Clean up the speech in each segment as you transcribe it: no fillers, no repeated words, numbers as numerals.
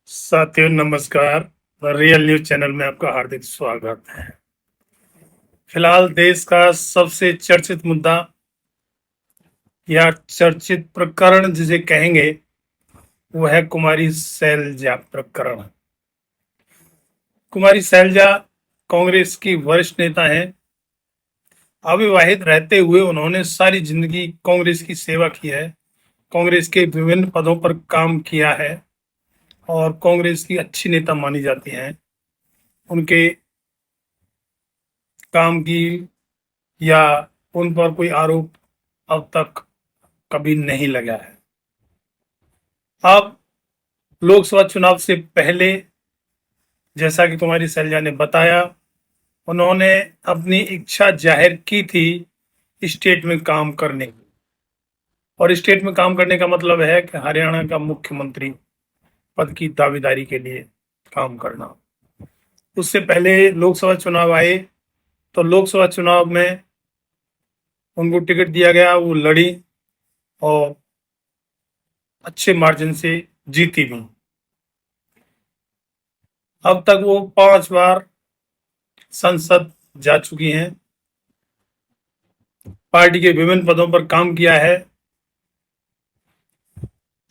साथियों नमस्कार। Real news channel में आपका हार्दिक स्वागत है। फिलहाल देश का सबसे चर्चित मुद्दा या चर्चित प्रकरण जिसे कहेंगे वो है कुमारी सैलजा प्रकरण। कुमारी सैलजा कांग्रेस की वरिष्ठ नेता हैं। अविवाहित रहते हुए उन्होंने सारी जिंदगी कांग्रेस की सेवा की है, कांग्रेस के विभिन्न पदों पर काम किया है और कांग्रेस की अच्छी नेता मानी जाती हैं। उनके काम की या उन पर कोई आरोप अब तक कभी नहीं लगा है। अब लोकसभा चुनाव से पहले जैसा कि कुमारी सैलजा ने बताया, उन्होंने अपनी इच्छा जाहिर की थी स्टेट में काम करने की। और स्टेट में काम करने का मतलब है कि हरियाणा का मुख्यमंत्री पद की दावेदारी के लिए काम करना। उससे पहले लोकसभा चुनाव आए तो लोकसभा चुनाव में उनको टिकट दिया गया, वो लड़ी और अच्छे मार्जिन से जीती भी। अब तक वो 5 बार संसद जा चुकी हैं, पार्टी के विभिन्न पदों पर काम किया है।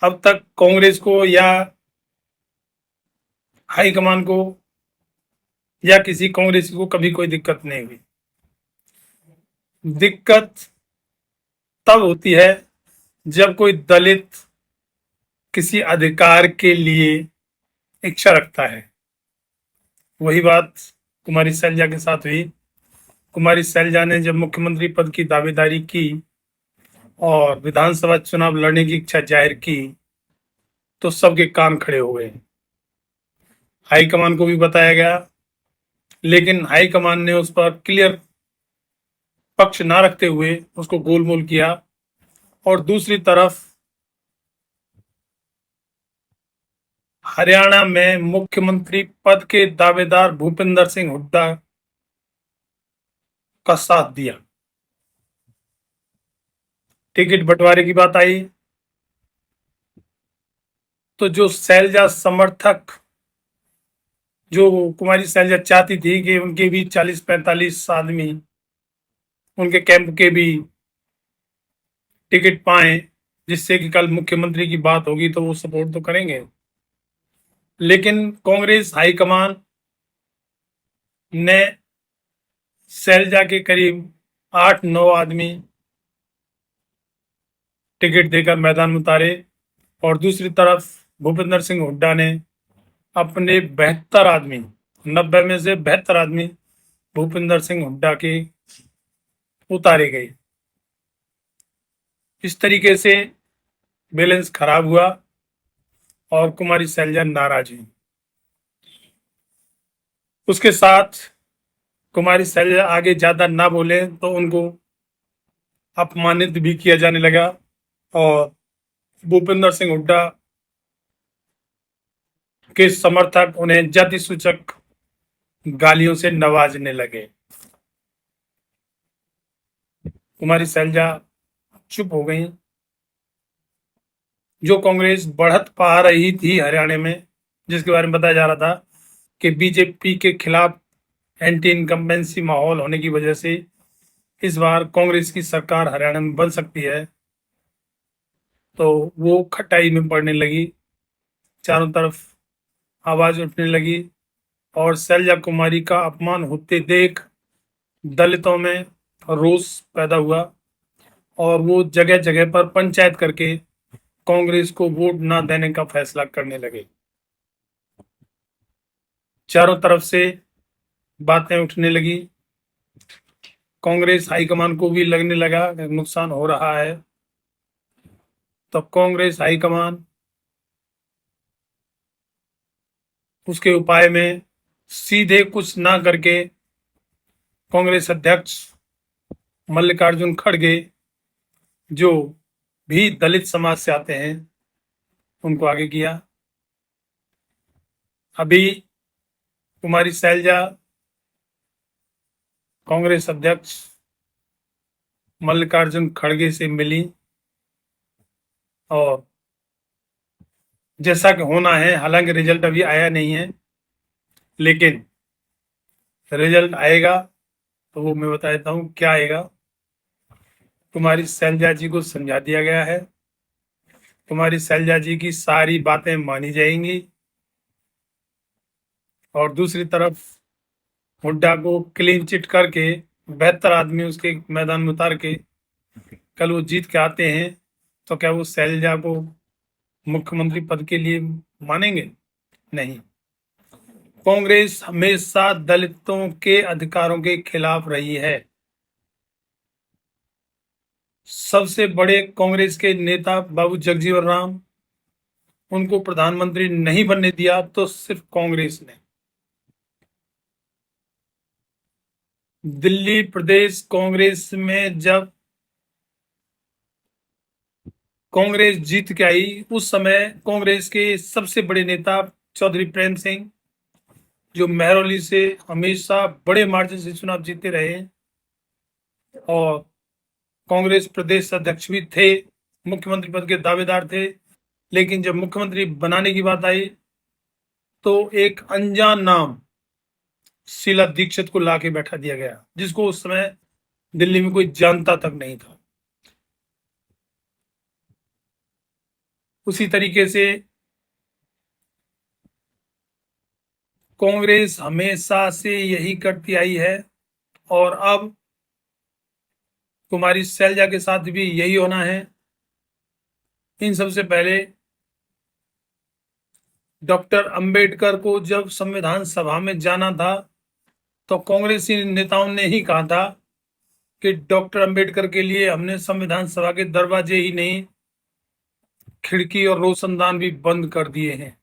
अब तक कांग्रेस को या हाईकमान को या किसी कांग्रेसी को कभी कोई दिक्कत नहीं हुई। दिक्कत तब होती है जब कोई दलित किसी अधिकार के लिए इच्छा रखता है। वही बात कुमारी सैलजा के साथ हुई। कुमारी सैलजा ने जब मुख्यमंत्री पद की दावेदारी की और विधानसभा चुनाव लड़ने की इच्छा जाहिर की तो सबके कान खड़े हो गए। हाईकमान को भी बताया गया, लेकिन हाईकमान ने उस पर क्लियर पक्ष ना रखते हुए उसको गोलमोल किया। और दूसरी तरफ हरियाणा में मुख्यमंत्री पद के दावेदार भूपिंदर सिंह हुड्डा का साथ दिया। टिकट बंटवारे की बात आई तो जो सैलजा समर्थक, जो कुमारी सैलजा चाहती थी कि उनके भी 40-45 आदमी उनके कैंप के भी टिकट पाए, जिससे कि कल मुख्यमंत्री की बात होगी तो वो सपोर्ट तो करेंगे। लेकिन कांग्रेस हाईकमान ने सैलजा के करीब 8-9 आदमी टिकट देकर मैदान में उतारे और दूसरी तरफ भूपिंदर सिंह हुड्डा ने अपने 72 आदमी, 90 में से 72 आदमी भूपिंदर सिंह हुड्डा के उतारे गए। इस तरीके से बैलेंस खराब हुआ और कुमारी सैलजा नाराज हुई। उसके साथ कुमारी सैलजा आगे ज्यादा ना बोले तो उनको अपमानित भी किया जाने लगा और भूपिंदर सिंह हुड्डा के समर्थक उन्हें जाति सूचक गालियों से नवाजने लगे। कुमारी सैलजा चुप हो गई। जो कांग्रेस बढ़त पा रही थी हरियाणा में, जिसके बारे में बताया जा रहा था कि बीजेपी के खिलाफ एंटी इनकम्बेंसी माहौल होने की वजह से इस बार कांग्रेस की सरकार हरियाणा में बन सकती है, तो वो खटाई में पड़ने लगी। चारों तरफ आवाज उठने लगी और सैलजा कुमारी का अपमान होते देख दलितों में रोष पैदा हुआ और वो जगह जगह पर पंचायत करके कांग्रेस को वोट ना देने का फैसला करने लगे। चारों तरफ से बातें उठने लगी। कांग्रेस हाईकमान को भी लगने लगा कि नुकसान हो रहा है, तो कांग्रेस हाईकमान उसके उपाय में सीधे कुछ ना करके कांग्रेस अध्यक्ष मल्लिकार्जुन खड़गे, जो भी दलित समाज से आते हैं, उनको आगे किया। अभी कुमारी सैलजा कांग्रेस अध्यक्ष मल्लिकार्जुन खड़गे से मिली और जैसा कि होना है, हालांकि रिजल्ट अभी आया नहीं है, लेकिन रिजल्ट आएगा तो वो मैं बता देता हूँ क्या आएगा। तुम्हारी शैलजा जी को समझा दिया गया है, तुम्हारी शैलजा जी की सारी बातें मानी जाएंगी, और दूसरी तरफ हुड्डा को क्लीन चिट करके बेहतर आदमी उसके मैदान में उतार के कल वो जीत के आते हैं, तो क्या वो शैलजा को मुख्यमंत्री पद के लिए मानेंगे? नहीं। कांग्रेस हमेशा दलितों के अधिकारों के खिलाफ रही है। सबसे बड़े कांग्रेस के नेता बाबू जगजीवन राम, उनको प्रधानमंत्री नहीं बनने दिया तो सिर्फ कांग्रेस ने। दिल्ली प्रदेश कांग्रेस में जब कांग्रेस जीत के आई, उस समय कांग्रेस के सबसे बड़े नेता चौधरी प्रेम सिंह, जो महरौली से हमेशा बड़े मार्जिन से चुनाव जीते रहे और कांग्रेस प्रदेश अध्यक्ष भी थे, मुख्यमंत्री पद के दावेदार थे, लेकिन जब मुख्यमंत्री बनाने की बात आई तो एक अनजान नाम शीला दीक्षित को लाके बैठा दिया गया, जिसको उस समय दिल्ली में कोई जानता तक नहीं था। उसी तरीके से कांग्रेस हमेशा से यही करती आई है, और अब कुमारी शैलजा के साथ भी यही होना है। इन सबसे पहले डॉक्टर अंबेडकर को जब संविधान सभा में जाना था तो कांग्रेसी नेताओं ने ही कहा था कि डॉक्टर अंबेडकर के लिए हमने संविधान सभा के दरवाजे ही नहीं, खिड़की और रोशनदान भी बंद कर दिए हैं।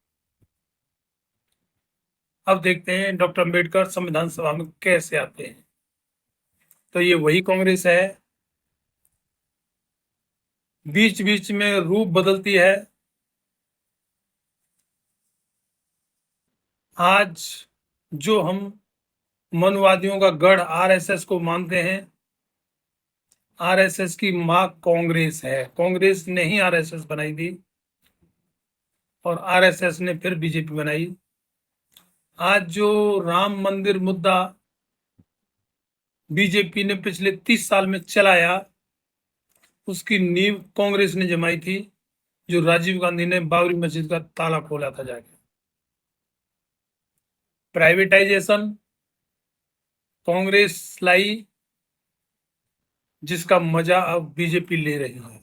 अब देखते हैं डॉक्टर अंबेडकर संविधान सभा में कैसे आते हैं। तो ये वही कांग्रेस है, बीच बीच में रूप बदलती है। आज जो हम मनुवादियों का गढ़ आरएसएस को मानते हैं, आरएसएस की मां कांग्रेस है। कांग्रेस ने ही आरएसएस बनाई थी और आरएसएस ने फिर बीजेपी बनाई। आज जो राम मंदिर मुद्दा बीजेपी ने पिछले 30 साल में चलाया, उसकी नींव कांग्रेस ने जमाई थी, जो राजीव गांधी ने बाबरी मस्जिद का ताला खोला था जाके। प्राइवेटाइजेशन कांग्रेस लाई, जिसका मजा अब बीजेपी ले रही है।